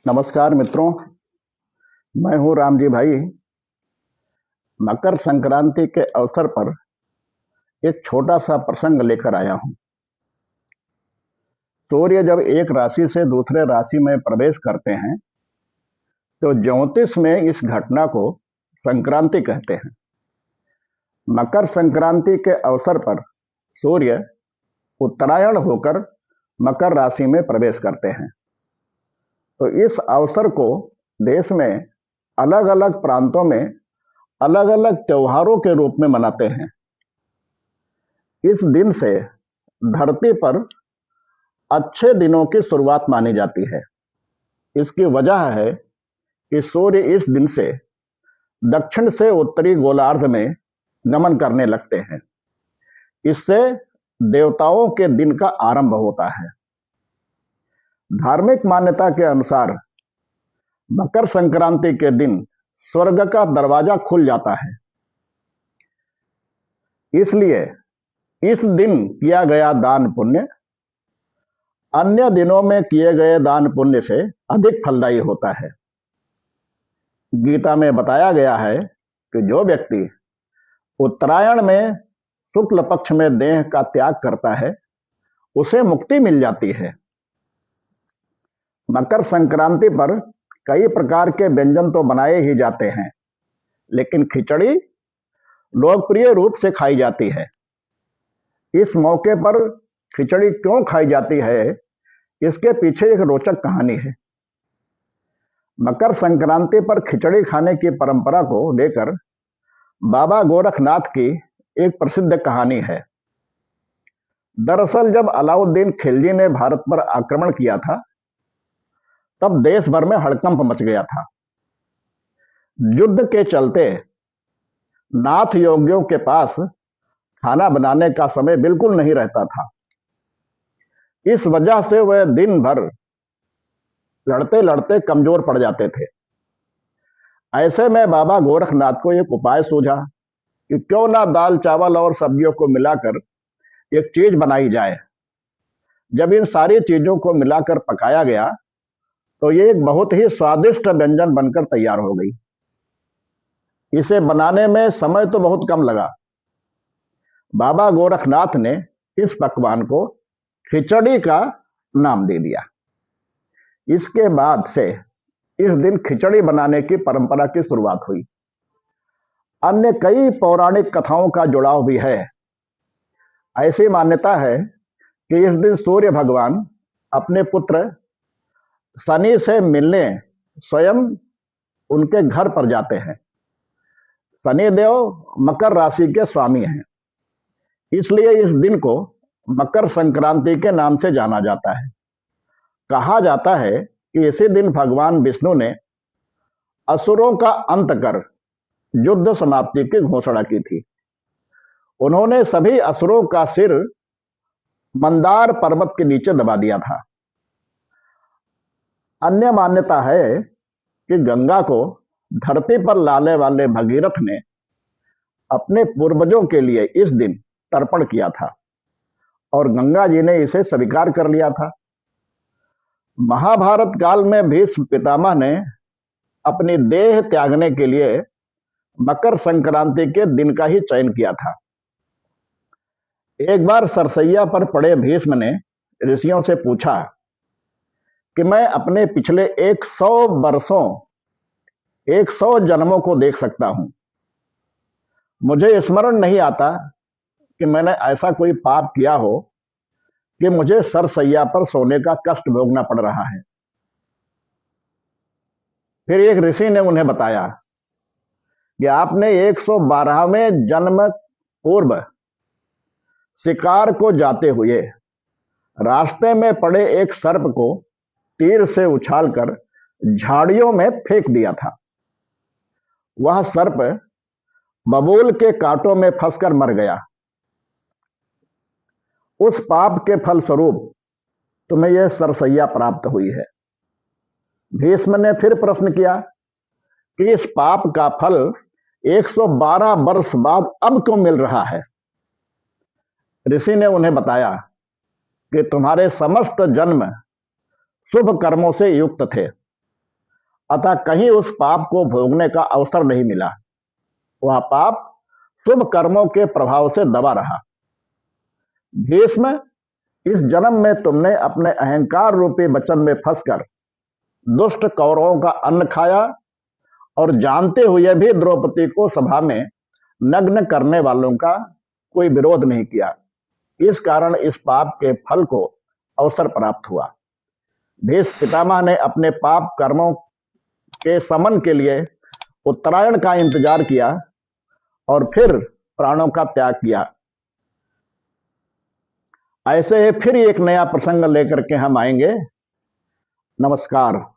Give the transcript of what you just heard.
नमस्कार मित्रों, मैं हूं राम जी भाई। मकर संक्रांति के अवसर पर एक छोटा सा प्रसंग लेकर आया हूं। सूर्य जब एक राशि से दूसरे राशि में प्रवेश करते हैं तो ज्योतिष में इस घटना को संक्रांति कहते हैं। मकर संक्रांति के अवसर पर सूर्य उत्तरायण होकर मकर राशि में प्रवेश करते हैं, तो इस अवसर को देश में अलग अलग प्रांतों में अलग अलग त्योहारों के रूप में मनाते हैं। इस दिन से धरती पर अच्छे दिनों की शुरुआत मानी जाती है। इसकी वजह है कि सूर्य इस दिन से दक्षिण से उत्तरी गोलार्ध में गमन करने लगते हैं। इससे देवताओं के दिन का आरंभ होता है। धार्मिक मान्यता के अनुसार मकर संक्रांति के दिन स्वर्ग का दरवाजा खुल जाता है, इसलिए इस दिन किया गया दान पुण्य अन्य दिनों में किए गए दान पुण्य से अधिक फलदायी होता है। गीता में बताया गया है कि जो व्यक्ति उत्तरायण में शुक्ल पक्ष में देह का त्याग करता है उसे मुक्ति मिल जाती है। मकर संक्रांति पर कई प्रकार के व्यंजन तो बनाए ही जाते हैं, लेकिन खिचड़ी लोकप्रिय रूप से खाई जाती है। इस मौके पर खिचड़ी क्यों खाई जाती है, इसके पीछे एक रोचक कहानी है। मकर संक्रांति पर खिचड़ी खाने की परंपरा को लेकर बाबा गोरखनाथ की एक प्रसिद्ध कहानी है। दरअसल जब अलाउद्दीन खिलजी ने भारत पर आक्रमण किया था तब देश भर में हड़कंप मच गया था। युद्ध के चलते नाथ योगियों के पास खाना बनाने का समय बिल्कुल नहीं रहता था। इस वजह से वह दिन भर लड़ते लड़ते कमजोर पड़ जाते थे। ऐसे में बाबा गोरखनाथ को एक उपाय सूझा कि क्यों ना दाल चावल और सब्जियों को मिलाकर एक चीज बनाई जाए। जब इन सारी चीजों को मिलाकर पकाया गया तो ये एक बहुत ही स्वादिष्ट व्यंजन बनकर तैयार हो गई। इसे बनाने में समय तो बहुत कम लगा। बाबा गोरखनाथ ने इस पकवान को खिचड़ी का नाम दे दिया। इसके बाद से इस दिन खिचड़ी बनाने की परंपरा की शुरुआत हुई। अन्य कई पौराणिक कथाओं का जुड़ाव भी है। ऐसी मान्यता है कि इस दिन सूर्य भगवान अपने पुत्र शनि से मिलने स्वयं उनके घर पर जाते हैं। शनिदेव मकर राशि के स्वामी हैं, इसलिए इस दिन को मकर संक्रांति के नाम से जाना जाता है। कहा जाता है कि इसी दिन भगवान विष्णु ने असुरों का अंत कर युद्ध समाप्ति की घोषणा की थी। उन्होंने सभी असुरों का सिर मंदार पर्वत के नीचे दबा दिया था। अन्य मान्यता है कि गंगा को धरती पर लाने वाले भगीरथ ने अपने पूर्वजों के लिए इस दिन तर्पण किया था और गंगा जी ने इसे स्वीकार कर लिया था। महाभारत काल में भीष्म पितामह ने अपनी देह त्यागने के लिए मकर संक्रांति के दिन का ही चयन किया था। एक बार सरसैया पर पड़े भीष्म ने ऋषियों से पूछा कि मैं अपने पिछले 100 वर्षों 100 जन्मों को देख सकता हूं। मुझे स्मरण नहीं आता कि मैंने ऐसा कोई पाप किया हो कि मुझे सरसैया पर सोने का कष्ट भोगना पड़ रहा है। फिर एक ऋषि ने उन्हें बताया कि आपने 112वें जन्म पूर्व शिकार को जाते हुए रास्ते में पड़े एक सर्प को तीर से उछालकर झाड़ियों में फेंक दिया था। वह सर्प बबूल के कांटों में फंसकर मर गया। उस पाप के फलस्वरूप तुम्हें यह सरसैया प्राप्त हुई है। भीष्म ने फिर प्रश्न किया कि इस पाप का फल 112 वर्ष बाद अब क्यों मिल रहा है। ऋषि ने उन्हें बताया कि तुम्हारे समस्त जन्म शुभ कर्मों से युक्त थे, अतः कहीं उस पाप को भोगने का अवसर नहीं मिला। वह पाप शुभ कर्मों के प्रभाव से दबा रहा। भीष्म, इस जन्म में तुमने अपने अहंकार रूपी वचन में फंसकर दुष्ट कौरवों का अन्न खाया और जानते हुए भी द्रौपदी को सभा में नग्न करने वालों का कोई विरोध नहीं किया। इस कारण इस पाप के फल को अवसर प्राप्त हुआ। भीष्म पितामह ने अपने पाप कर्मों के समन के लिए उत्तरायण का इंतजार किया और फिर प्राणों का त्याग किया। ऐसे ही फिर एक नया प्रसंग लेकर के हम आएंगे। नमस्कार।